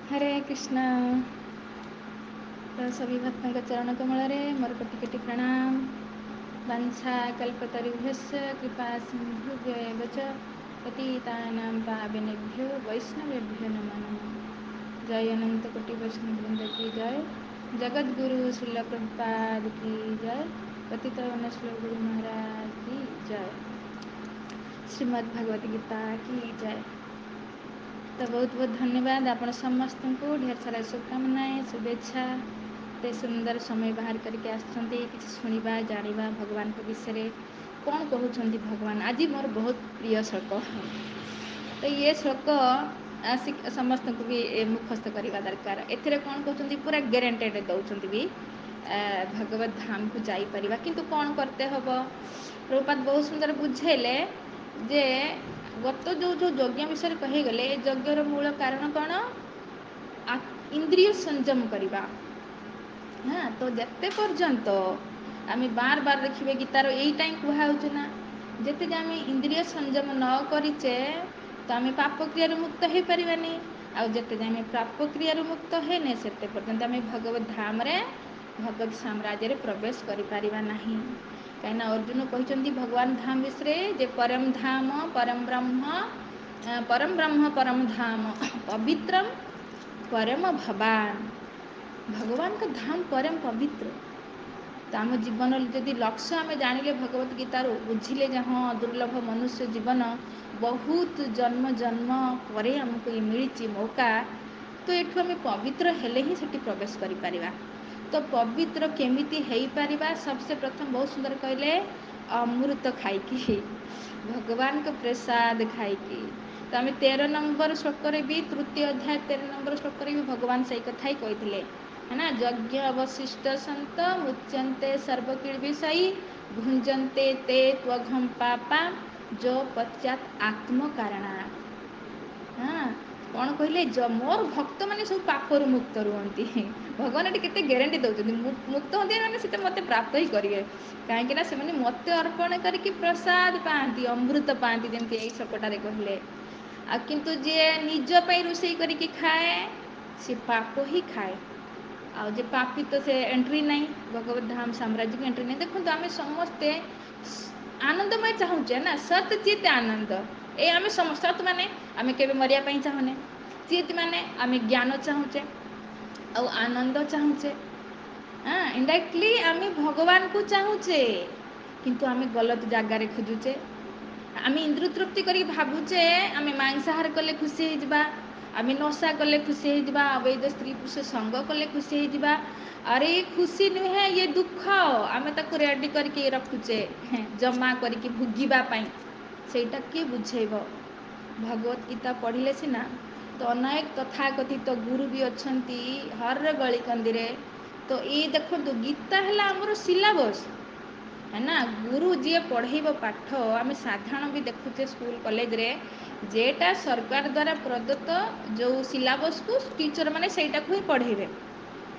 हरे कृष्ण। तो सभी भक्तों के चरण कमल मोर कोटि कोटि प्रणाम। वंशा कल्पतरुभ्यश्च कृपा सिन्धुभ्येव च पतितानां पावनेभ्यो वैष्णवेभ्यो नमो नमः। जय अनंत कोटि वैष्णव वृंद की जय। जगत गुरु श्रील प्रभुपाद की जय। पतित पावन श्रील गुरु महाराज की जय। श्रीमद् भगवद गीता की जय। तो बहुत बहुत धन्यवाद आपण समस्त को। ढेर सारा शुभकामनाएं शुभेच्छा। एते सुंदर समय बाहर करके आसछंती किसी सुनिबा जानिबा भगवान के विषय कौन कहउछंती भगवान। आज मोर बहुत प्रिय श्लोक। तो ये श्लोक आसी समस्त को भी मुखस्त करवा दरकार। एथिरे कौन कहउछंती पूरा गारंटेड दउछंती भी भगवत धाम को जाई परिबा। किंतु कौन करते हबो प्रभुपाद बहुत सुंदर बुझेले जे गत जो जो यज्ञ विषय कही गले यज्ञर मूल कारण कौन इंद्रिय संयम करवा। हाँ तो जेते पर्यंत आम बार बार देखिए गीतार यहीटा ही कहु ना जेते आम इंद्रिय संयम न करिचे तो आम पाप क्रिया मुक्त हो पारानी। आते आम पाप क्रिया मुक्त हेने से पर्यंत आम भगवत धाम भगवत साम्राज्य प्रवेश करिपारिबा नहीं। कहीं अर्जुन कहते भगवान धाम विषय जे परम धाम परम ब्रह्म परम धाम पवित्रम परम भवान। भगवान का धाम परम पवित्र। तो आम जीवन जदि लक्ष्य आम जानिले भगवत गीतार बुझिले जे हाँ दुर्लभ मनुष्य जीवन बहुत जन्म जन्म पर आमको ये मिली मौका। तो एठू आम पवित्र हेले ही सेठी प्रवेश करिपारिबा। तो पवित्र केमिति हेई पारिबा सबसे प्रथम बहुत सुंदर कहले अमृत खाइकी भगवान को प्रसाद खाइकी। तो आम 13 नंबर श्लोक भी तृतीय अध्याय 13 नंबर श्लोक भी भगवान से कथा ही कहते है ना। यज्ञ अवशिष्ट संत मुच्यंते सर्वकील विषयी भुंजंते ते त्वघम पापा जो पश्चात आत्म कारणा। हाँ कौन कहले मोर भक्त मैंने सब पापर मुक्त रुहंती। भगवान ये केते ग्यारंटी दौरान मुक्त होती मैंने से मत प्राप्त ही करेंगे कहीं से मत अर्पण करके प्रसाद पाती अमृत पाती जमी यही सकटारे कहले। आ किंतु जे निजपाई रोषे करके खाए से पाप ही खाए। आ जे पापी तो से एंट्री नहीं भगवत धाम साम्राज्य की एंट्री नहीं। देखो आम समस्ते आनंदमय चाहूचे ना सतचित आनंद ये आम सत माने आम के मरिया चाहूने चित माने आम ज्ञान चाहूचे आनंद चाहूचे। हाँ इनडायरेक्टली आम भगवान को चाहूचे किंतु आम गलत जगार खोजुचे। आम इंद्रिय तृप्ति कर भावुचे आम मांसाहार कले खुशी होगा आम नशा कले खुशी होगा अवैध स्त्री पुरुष संग कले खुशी होगा। अरे खुशी नुहे ये दुख आम ताको रेडी करके रखुचे जमा करके भोगिबा सेटा किए बुझेब। भगवत गीता पढ़िले सिना तो अनेक तथाकथित गुरु भी अच्छी हर गली कंदी। तो ये देखो गीता है आमर सिलेबस है ना। गुरु जी पढ़ेब पाठ आम साधारण भी देखुचे स्कूल कॉलेज रे जेटा सरकार द्वारा प्रदत्त जो सिलेबस को टीचर माने सेटा को ही पढ़ेबे।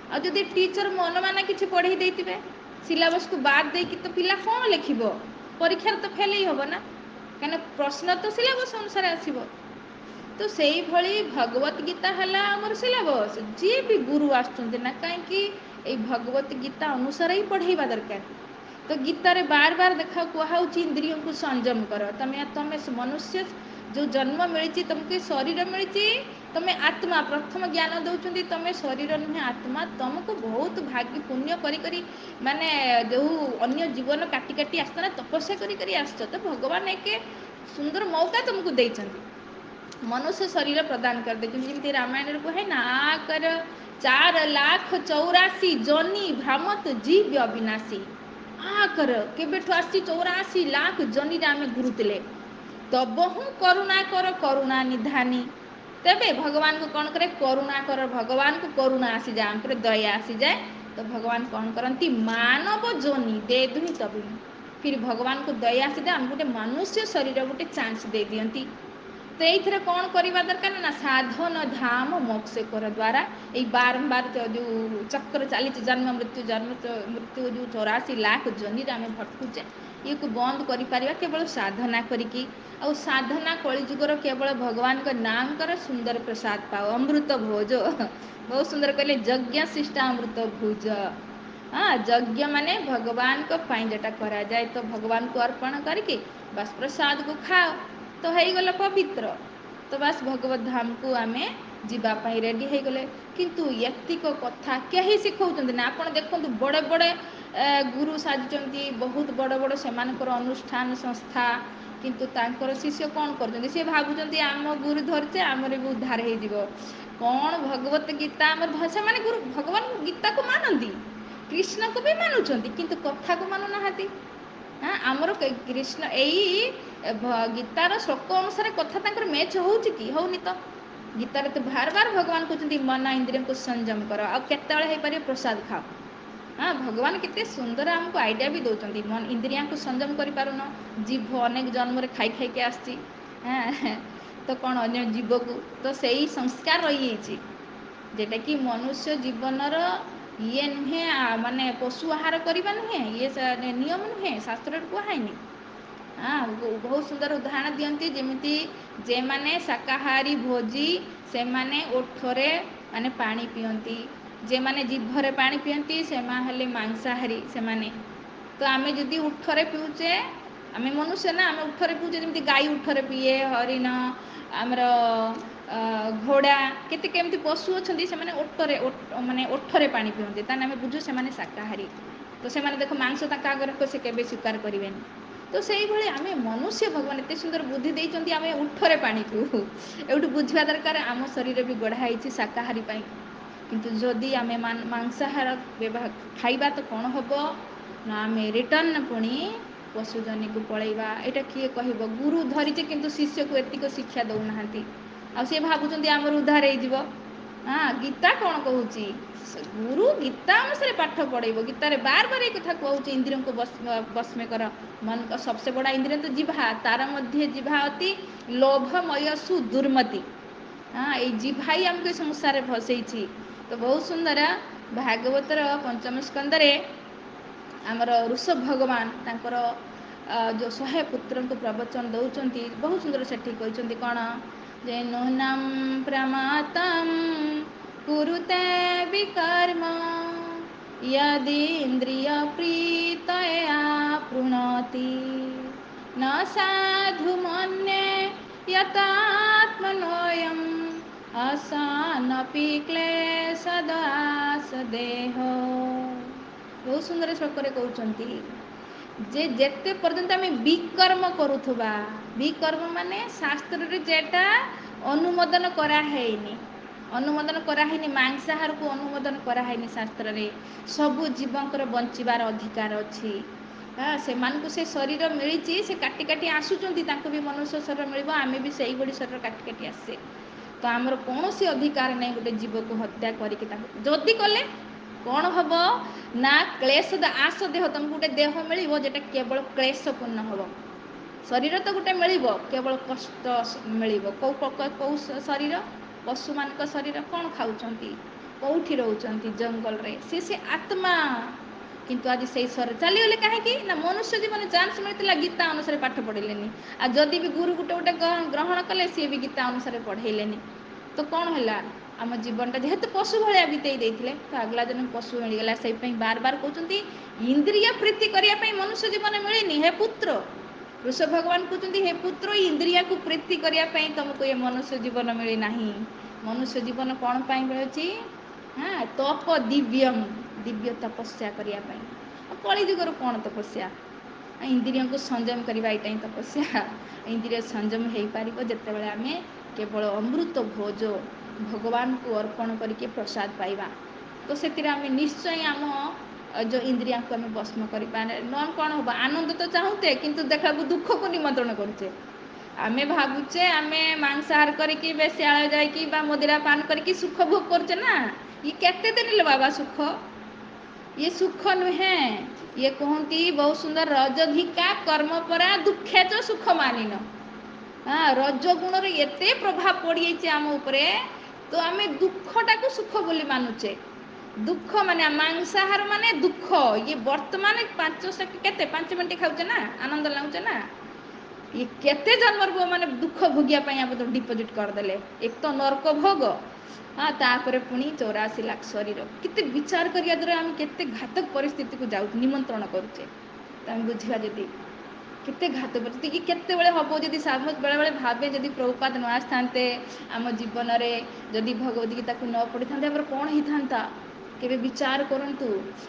आ जदि टीचर मन माना किसी पढ़े देते सिलेबस को बाद देकी तो पिला कौन लिखिब परीक्षार तो फेल ही हम ना कहीं प्रश्न तो सिलेबस अनुसार आसब। तो से भली भगवत गीता है आमर सिलेबस जी भी गुरु आसुँच ना कहीं भगवत गीता अनुसार ही पढ़ेबा दरकार। तो गीतार बार बार देखा कहुच्च इंद्रियों को संयम कर तमें मनुष्य जो जन्म मिली तुमको शरीर मिली तुम आत्मा प्रथम ज्ञान दौरान तुम शरीर नुहे आत्मा तुमको बहुत भाग्य पुण्य करी माने जो अन्य जीवन काटी काटी आसना तपस्या करी आसच। तो भगवान एक सुंदर मौका तुमको देते मनुष्य शरीर प्रदान कर दे जमी रामायण को है ना आकर 4,84,000 जनी भ्रामत जीव अविनाशी आकर केबेठु आसी 84 लाख जनी आम घुरुले तब हूँ करुणा कर करुणा निधानी। तेबे भगवान को कौन करे करुणा कर भगवान को करुणा आसी जाए हम पर दया आसी जाए। तो भगवान कौन करती मानव जोनि दे दुही तभी फिर भगवान को दया आसी जाए हम गोटे मनुष्य शरीर गोटे चांस दे दियंती। तो ये कौन करवा दरकार ना साधन धाम मोक्ष कर द्वारा ये बारंबार जो चक्र चली जन्म मृत्यु जो 84 लाख जनी आम भटकुचे ये को बंद कर केवल साधना करिकी आ साधना कलिजुगर केवल भगवान का नाम कर सुंदर प्रसाद पाओ अमृत भोज बहुत सुंदर कहले यज्ञ शिष्टा अमृत भोज। हाँ यज्ञ माने भगवान को पाई जेटा करा जाए तो भगवान को अर्पण करके बस प्रसाद को खाओ तो हो गला पवित्र तो बस भगवत धाम को आम जीवाई रेडी हो गले किंतु एतिक कथा कहीं शिखौं ना आप देखु बड़े बड़े गुरु साजुंट बहुत बड़ बड़ से अनुष्ठान संस्था किंतु तांकर शिष्य कौन कर सी भावुं आम गुरु धरचे आमर भी उद्धार हो कौन भगवत गीता आम से माने गुरु भगवान गीता को मानती कृष्ण को भी मानुंट किंतु कथा को मानु ना हाँ आमर कृष्ण यही गीतार श्लोक अनुसार कथा तांकर मैच होउची कि होउनी तो गीतार तो बार बार भगवान कहते मन इंद्रिय को संयम कर आ केतले प्रसाद खाओ। हाँ भगवान केते सुंदर आमको आइडिया भी दौरान मन इंद्रिया को संयम कर पारुन जीव अनेक जन्म खाई खाई आसी हाँ तो कौन अन्य जीव को तो सही संस्कार रही जेटा कि मनुष्य जीवनर ये नुहे माने पशु आहार करवा नुहे ये नियम नुहे शास्त्र कहुनी। हाँ बहुत सुंदर उदाहरण दियंती जेमिति जे माने शाकाहारी भोजी से माने ओठरे माने पानी पियंती जे माने जीभरे पानी पियंती से हेले मांसाहारी से माने तो आमे जदि उठरे पिउचे आमे मनुष्य ना आमे उठरे पिउचे जेमिति गाई उठरे पिए हरिण आमर घोड़ा केते केमती पशु अछंती से माने ओठरे माने ओठरे पानी पियंती ताने आमे बुझु से माने शाकाहारी तो से माने देखो मांस ताका आगर को से केबे स्वीकार करिवेनी तो सही भली आमे मनुष्य भगवान एते सुंदर बुद्धि देइचंती आमे उठरे पानी पिउ एउटु बुझवा दरकार आम शरीर भी गढ़ा होइछि शाकाहारी पाई किंतु जदि आमे मांसाहार खाइबा तो कौन हम ना आम रिटर्न पुणी पशुजनी को पलैबा एटा किए कह गुरु धरीचे किंतु शिष्य को एतिक शिक्षा दौना सी भावुं आमर उद्धार हो। हाँ गीता कौन कहूँ गुरु गीता अनुसार पाठ पढ़ेब गीतार बार बार एक कथा कहूँ इंद्रियों को बस में कर मन का सबसे बड़ा इंद्रिय तो जिभा तार मध्य जिभा अति लोभमय सुदुर्मति। हाँ ये जिभा ही आमको संसार भसई तो बहुत सुंदर भागवतर पंचम स्कंदरे आमर ऋषभ भगवान तांकर जो 100 पुत्र को प्रवचन दौरान बहुत सुंदर से कहते कौन जे नूनम प्रमातम कुरुते विकर्म यदि इंद्रिय प्रीतया प्रणति न साधु मन्ये यतात्मनोयम असानपि क्लेशदास देह। बहुत सुंदर श्लोक कहते जे जेते पर्यंत आम विकर्म करुवा विकर्म माने शास्त्र रे जेटा अनुमोदन कराहैनी मांसाहार को अनुमोदन कराहैनी शास्त्र रे सबु जीवंकर बंचिबार अधिकार अच्छी। हाँ से मानकु से शरीर मिली से काटी काटी आसुचंती तांको भी मनुष्य शरीर मिलिबो आमे भी सही बड़ी शरीर काटी काटी आसे तो आमर कौन सी अधिकार नहीं गोटे जीव को हत्या करके जदि कले कौन हम ना क्लेश आस देह तुमको गोटे देह मिल जेटा केवल क्लेशपूर्ण हम शरीर तो गोटे मिल केवल कष्ट मिल कौ शरीर पशु मान शरीर कौन खाऊं कौटी रोच जंगल रे से आत्मा किंतु आज से शरीर चलीगले कहीं ना मनुष्य जीवन चान्स मिलता गीता अनुसार पाठ पढ़ेनि आ जदि भी गुरु गोटे गोटे ग्रहण कले सी भी गीता अनुसार पढ़ेनि तो कौन है आम जीवनटा जेहेतु पशु भाया बीतई देते तो अगला जन्म पशु मिलगला से बार बार कहते इंद्रिय प्रीति करने मनुष्य जीवन मिलनी हे पुत्र ऋषभ भगवान कहते हे पुत्र इंद्रिया को प्रीति करने तुमको ये मनुष्य जीवन मिलना मनुष्य जीवन कौन पाई मिलूँ। हाँ तप दिव्यम दिव्य तपस्या करने कलिजुगर कौन तपस्या इंद्रिय को संयम करवा यहाँ ही तपस्या इंद्रिय संयम हो पार जिते आम केवल अमृत भोज भगवान को अर्पण करके प्रसाद पाइबा तो से निश्चय आम जो इंद्रिया को आम भस्म कर न कौन हम आनंद तो चाहूते किंतु देखा दुख को निमंत्रण करुचे आमे भावुचे आमे मांसाहार करके बेश्यालय जाइकी मदिरा पान करके सुख भोग करचे ना ये केते दिन बाबा सुख ये सुख नुहे ये कहती बहुत सुंदर रजधिका कर्मपरा दुखे च सुख मानिन ରଜଗୁଣର ଏତେ ପ୍ରଭାବ ପଡ଼ିଯାଇଛି ଆମ ଉପରେ, ତ ଆମେ ଦୁଃଖଟାକୁ ସୁଖ ବୋଲି ମାନୁଛେ। ଦୁଃଖ ମାନେ ମାଂସାହାର ମାନେ ଦୁଃଖ। ଇଏ ବର୍ତ୍ତମାନ କେତେ 5 ମିନିଟ୍ ଖାଉଛେ ନା, ଆନନ୍ଦ ଲାଗୁଛେ ନା, ଇଏ କେତେ ଜନ୍ମର ମାନେ ଦୁଃଖ ଭୋଗିବା ପାଇଁ ଆମେ ତ ଡିପୋଜିଟ୍ କରିଦେଲେ। ଏକ ତ ନର୍କ ଭୋଗ, ତାପରେ ପୁଣି 84 ଲାଖ ଶରୀର। କେତେ ବିଚାର କରିବା ଦ୍ୱାରା ଆମେ କେତେ ଘାତକ ପରିସ୍ଥିତିକୁ ନିମନ୍ତ୍ରଣ କରୁଛେ। ଆମେ ବୁଝିବା ଯଦି କେତେ ଘାତ ପରିସ୍ଥିତି, ଇଏ କେତେବେଳେ ହେବ ଯଦି ବେଳେବେଳେ ଭାବେ ଯଦି ପ୍ରଭୁପାଦ ନ ଆସିଥାନ୍ତେ ଆମ ଜୀବନରେ, ଯଦି ଭଗବତ ଗୀତାକୁ ନ ପଢ଼ିଥାନ୍ତେ, ଆମର କ'ଣ ହେଇଥାନ୍ତା? କେବେ ବିଚାର କରନ୍ତୁ।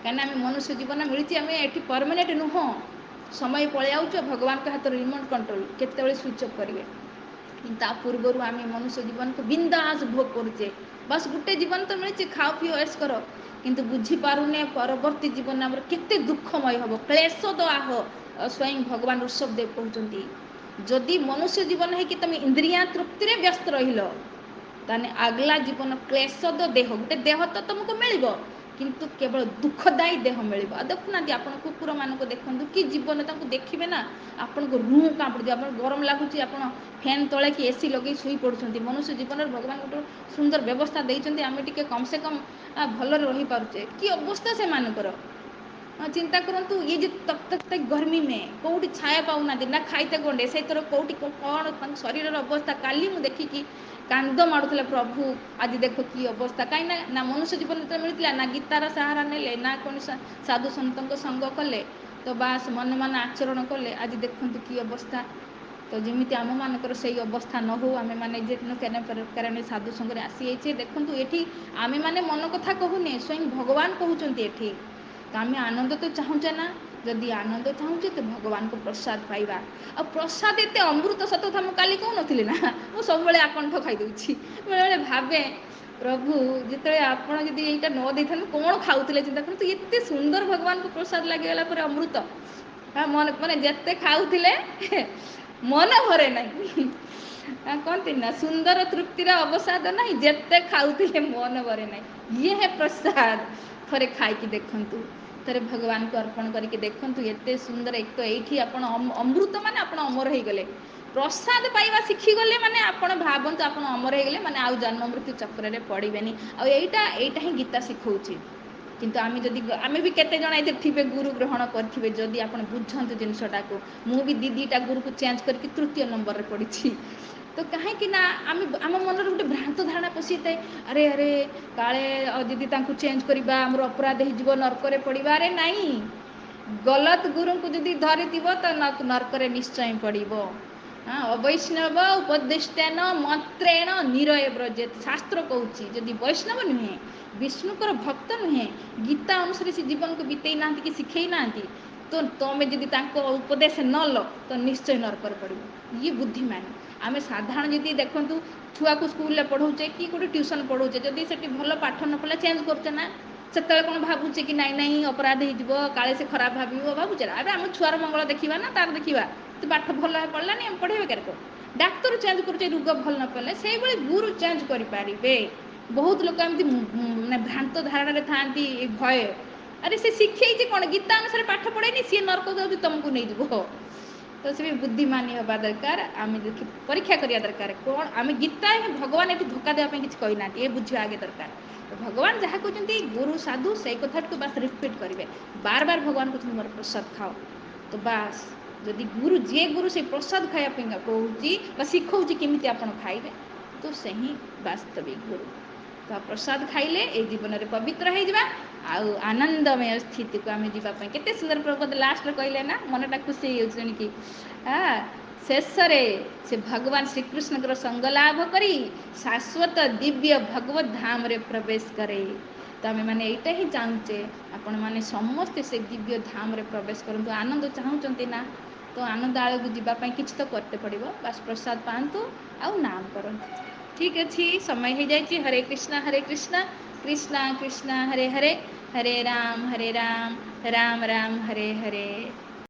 କାହିଁକିନା ଆମେ ମନୁଷ୍ୟ ଜୀବନ ମିଳିଛି, ଆମେ ଏଠି ପରମାନେଣ୍ଟ ନୁହଁ। ସମୟ ପଳେଇ ଆଉଛୁ, ଭଗବାନଙ୍କ ହାତରେ ରିମୋଟ୍ କଣ୍ଟ୍ରୋଲ, କେତେବେଳେ ସୁଇଚ୍ ଅଫ୍ କରିବେ। କିନ୍ତୁ ତା ପୂର୍ବରୁ ଆମେ ମନୁଷ୍ୟ ଜୀବନକୁ ବିନ୍ଦାସ ଭୋଗ କରୁଛେ। ବାସ୍ ଗୋଟେ ଜୀବନ ତ ମିଳିଛି, ଖାଅ ପିଅ ଏସ୍ କର। କିନ୍ତୁ ବୁଝିପାରୁନେ ପରବର୍ତ୍ତୀ ଜୀବନ ଆମର କେତେ ଦୁଃଖମୟ ହେବ, କ୍ଲେଶ ଦାହ। ସ୍ୱୟଂ ଭଗବାନ ଋଷଭଦେବ କହୁଛନ୍ତି, ଯଦି ମନୁଷ୍ୟ ଜୀବନ ହେଇକି ତମେ ଇନ୍ଦ୍ରିୟା ତୃପ୍ତିରେ ବ୍ୟସ୍ତ ରହିଲ, ତାହେଲେ ଆଗଲା ଜୀବନ କ୍ଲେଶଦ ଦେହ। ଗୋଟେ ଦେହ ତ ତମକୁ ମିଳିବ, କିନ୍ତୁ କେବଳ ଦୁଃଖଦାୟୀ ଦେହ ମିଳିବ। ଆଉ ଦେଖୁନାହାନ୍ତି ଆପଣ କୁକୁରମାନଙ୍କୁ ଦେଖନ୍ତୁ, କି ଜୀବନ ତାଙ୍କୁ ଦେଖିବେ ନା ଆପଣଙ୍କ ରୁହ କାଁପୁଡ଼ିଯିବ। ଆପଣ ଗରମ ଲାଗୁଛି, ଆପଣ ଫ୍ୟାନ୍ ତଳେ କି ଏସି ଲଗେଇ ଶୋଇ ପଡ଼ୁଛନ୍ତି। ମନୁଷ୍ୟ ଜୀବନରେ ଭଗବାନ ଗୋଟେ ସୁନ୍ଦର ବ୍ୟବସ୍ଥା ଦେଇଛନ୍ତି, ଆମେ ଟିକେ କମ୍ ସେ କମ୍ ଭଲରେ ରହିପାରୁଛେ। କି ଅବସ୍ଥା ସେମାନଙ୍କର ଚିନ୍ତା କରନ୍ତୁ। ଇଏ ଯେ ତକ ଗରମି ମେ କେଉଁଠି ଛାୟା ପାଉନାହାନ୍ତି, ନା ଖାଇତେ ଗଣ୍ଡେ, ସେଇଥର କେଉଁଠି କ'ଣ ତାଙ୍କ ଶରୀରର ଅବସ୍ଥା। କାଲି ମୁଁ ଦେଖିକି କାନ୍ଦ ମାଡ଼ୁଥିଲା, ପ୍ରଭୁ ଆଜି ଦେଖ କି ଅବସ୍ଥା। କାହିଁକି ନା ମନୁଷ୍ୟ ଜୀବନ ଯେତେବେଳେ ମିଳିଥିଲା, ନା ଗୀତାର ସାହାରା ନେଲେ, ନା କୌଣସି ସାଧୁ ସନ୍ତଙ୍କ ସଙ୍ଗ କଲେ, ତ ବାସ୍ ମନେ ମନେ ଆଚରଣ କଲେ। ଆଜି ଦେଖନ୍ତୁ କି ଅବସ୍ଥା। ତ ଯେମିତି ଆମମାନଙ୍କର ସେଇ ଅବସ୍ଥା ନ ହେଉ, ଆମେମାନେ ଯେ କାରଣ ସାଧୁ ସଙ୍ଗରେ ଆସିଯାଇଛେ। ଦେଖନ୍ତୁ ଏଠି ଆମେମାନେ ମନ କଥା କହୁନେ, ସ୍ୱୟଂ ଭଗବାନ କହୁଛନ୍ତି ଏଠି। ତ ଆମେ ଆନନ୍ଦ ତ ଚାହୁଁଛେ ନା, ଯଦି ଆନନ୍ଦ ଚାହୁଁଛେ ତ ଭଗବାନଙ୍କୁ ପ୍ରସାଦ ପାଇବା। ଆଉ ପ୍ରସାଦ ଏତେ ଅମୃତ, ସତ କଥା ମୁଁ କାଲି କହୁନଥିଲି ନା, ମୁଁ ସବୁବେଳେ ଆକଣ୍ଠ ଖାଇଦେଉଛି। ବେଳେବେଳେ ଭାବେ, ପ୍ରଭୁ ଯେତେବେଳେ ଆପଣ ଯଦି ଏଇଟା ନ ଦେଇଥାନ୍ତେ କ'ଣ ଖାଉଥିଲେ, ଚିନ୍ତା କରନ୍ତୁ। ଏତେ ସୁନ୍ଦର ଭଗବାନଙ୍କୁ ପ୍ରସାଦ ଲାଗିଗଲା ପରେ ଅମୃତ। ମାନେ ଯେତେ ଖାଉଥିଲେ ମନ ଭରେ ନାହିଁ। କହନ୍ତି ନା, ସୁନ୍ଦର ତୃପ୍ତିର ଅବସାଦ ନାହିଁ, ଯେତେ ଖାଉଥିଲେ ମନ ଭରେ ନାହିଁ। ଇଏ ହେ ପ୍ରସାଦ। ଥରେ ଖାଇକି ଦେଖନ୍ତୁ, ଥରେ ଭଗବାନଙ୍କୁ ଅର୍ପଣ କରିକି ଦେଖନ୍ତୁ। ଏତେ ସୁନ୍ଦର। ଏକ ତ ଏଇଠି ଆପଣ ଅମୃତ ମାନେ ଆପଣ ଅମର ହେଇଗଲେ। ପ୍ରସାଦ ପାଇବା ଶିଖିଗଲେ ମାନେ ଆପଣ ଭାବନ୍ତୁ, ଆପଣ ଅମର ହେଇଗଲେ ମାନେ ଆଉ ଜନ୍ମ ମୃତ୍ୟୁ ଚକ୍ରରେ ପଡ଼ିବେନି। ଆଉ ଏଇଟା ହିଁ ଗୀତା ଶିଖଉଛି। କିନ୍ତୁ ଆମେ ବି କେତେ ଜଣ ଏଥିରେ ଥିବେ ଗୁରୁ ଗ୍ରହଣ କରିଥିବେ, ଯଦି ଆପଣ ବୁଝନ୍ତୁ ଜିନିଷଟାକୁ। ମୁଁ ବି ଦିଟା ଗୁରୁକୁ ଚେଞ୍ଜ କରିକି 3ୟ ନମ୍ବରରେ ପଡ଼ିଛି। ତ କାହିଁକି ନା ଆମ ମନରେ ଗୋଟେ ଭ୍ରାନ୍ତ ଧାରଣା ପଶିଥାଏ, ଆରେ କାଳେ ଯଦି ତାଙ୍କୁ ଚେଞ୍ଜ କରିବା ଆମର ଅପରାଧ ହେଇଯିବ, ନର୍କରେ ପଡ଼ିବା। ଆରେ ନାଇଁ, ଗଲତ ଗୁରୁଙ୍କୁ ଯଦି ଧରିଥିବ ତ ନର୍କରେ ନିଶ୍ଚୟ ପଡ଼ିବ। ଅବୈଷ୍ଣବ ଉପଦିଷ୍ଟେନ ମନ୍ତ୍ରେଣ ନିରୟ ବ୍ରଜେତ୍। ଶାସ୍ତ୍ର କହୁଛି, ଯଦି ବୈଷ୍ଣବ ନୁହେଁ, ବିଷ୍ଣୁଙ୍କର ଭକ୍ତ ନୁହେଁ, ଗୀତା ଅନୁସାରେ ସେ ଜୀବନକୁ ବିତେଇ ନାହାନ୍ତି କି ଶିଖେଇ ନାହାନ୍ତି, ତ ତମେ ଯଦି ତାଙ୍କ ଉପଦେଶ ନ ଲ ତ ନିଶ୍ଚୟ ନର୍କରେ ପଡ଼ିବ। ଇଏ ବୁଦ୍ଧିମାନ। ଆମେ ସାଧାରଣ ଯଦି ଦେଖନ୍ତୁ, ଛୁଆକୁ ସ୍କୁଲରେ ପଢ଼ଉଛେ କି ଗୋଟେ ଟ୍ୟୁସନ୍ ପଢ଼ଉଛେ, ଯଦି ସେଠି ଭଲ ପାଠ ନ ପଢ଼ିଲେ ଚେଞ୍ଜ କରୁଛେ ନା। ସେତେବେଳେ କ'ଣ ଭାବୁଛେ କି ନାଇଁ ଅପରାଧ ହେଇଯିବ, କାଳେ ସେ ଖରାପ ଭାବିବ, ଭାବୁଛେ ନା। ଆରେ ଆମ ଛୁଆର ମଙ୍ଗଳ ଦେଖିବା ନା, ତାର ଦେଖିବା। ତୁ ପାଠ ଭଲ ପଢ଼ିଲାନି, ଆମେ ପଢ଼େଇବା କେରକ। ଡାକ୍ତର ଚେଞ୍ଜ କରୁଛେ ରୋଗ ଭଲ ନ ପଡ଼ିଲେ, ସେଇଭଳି ଗୁରୁ ଚେଞ୍ଜ କରିପାରିବେ। ବହୁତ ଲୋକ ଏମିତି ମାନେ ଭ୍ରାନ୍ତ ଧାରଣାରେ ଥାଆନ୍ତି, ଭୟ। ଆରେ ସେ ଶିଖେଇଛି କ'ଣ, ଗୀତା ଅନୁସାରେ ପାଠ ପଢ଼େଇନି, ସିଏ ନର୍କ ଯାଉଛି ତମକୁ ନେଇଯିବ। ତ ସେ ବି ବୁଦ୍ଧିମାନୀ ହେବା ଦରକାର। ଆମେ ପରୀକ୍ଷା କରିବା ଦରକାର, କ'ଣ ଆମେ ଗୀତା ଭଗବାନ ଏଠି ଧୋକା ଦେବା ପାଇଁ କିଛି କହିନାହାନ୍ତି, ଏ ବୁଝିବା ଆଗେ ଦରକାର। ଭଗବାନ ଯାହା କହୁଛନ୍ତି, ଗୁରୁ ସାଧୁ ସେଇ କଥାଟିକୁ ବାସ୍ ରିପିଟ୍ କରିବେ। ବାର ଭଗବାନ କହୁଛନ୍ତି ମୋର ପ୍ରସାଦ ଖାଅ। ତ ବାସ୍ ଯଦି ଯିଏ ଗୁରୁ ସେ ପ୍ରସାଦ ଖାଇବା ପାଇଁ କହୁଛି ବା ଶିଖଉଛି କେମିତି ଆପଣ ଖାଇବେ, ତ ସେ ହିଁ ବାସ୍ତବିକ ଗୁରୁ। ତ ପ୍ରସାଦ ଖାଇଲେ ଏଇ ଜୀବନରେ ପବିତ୍ର ହେଇଯିବା, ଆଉ ଆନନ୍ଦମୟ ସ୍ଥିତିକୁ ଆମେ ଯିବା ପାଇଁ। କେତେ ସୁନ୍ଦର ପ୍ରଭୁପଦ ଲାଷ୍ଟରେ କହିଲେ ନା, ମନଟା ଖୁସି ହେଇଯାଉଛି ଶୁଣିକି। ଶେଷରେ ସେ ଭଗବାନ ଶ୍ରୀକୃଷ୍ଣଙ୍କର ସଙ୍ଗ ଲାଭ କରି ଶାଶ୍ୱତ ଦିବ୍ୟ ଭଗବତ ଧାମରେ ପ୍ରବେଶ କରେ। ତ ଆମେମାନେ ଏଇଟା ହିଁ ଚାହୁଁଛେ, ଆପଣମାନେ ସମସ୍ତେ ସେ ଦିବ୍ୟ ଧାମରେ ପ୍ରବେଶ କରନ୍ତୁ। ଆନନ୍ଦ ଚାହୁଁଛନ୍ତି ନା, ତ ଆନନ୍ଦ ଆଳକୁ ଯିବା ପାଇଁ କିଛି ତ କରତେ ପଡ଼ିବ। ବାସ୍ ପ୍ରସାଦ ପାଆନ୍ତୁ ଆଉ ନାମ କରନ୍ତୁ। ଠିକ୍ ଅଛି, ସମୟ ହେଇଯାଇଛି। ହରେ କୃଷ୍ଣ କୃଷ୍ଣ କୃଷ୍ଣ ହରେ ହରେ, ହରେ ରାମ ରାମ ରାମ ହରେ ହରେ।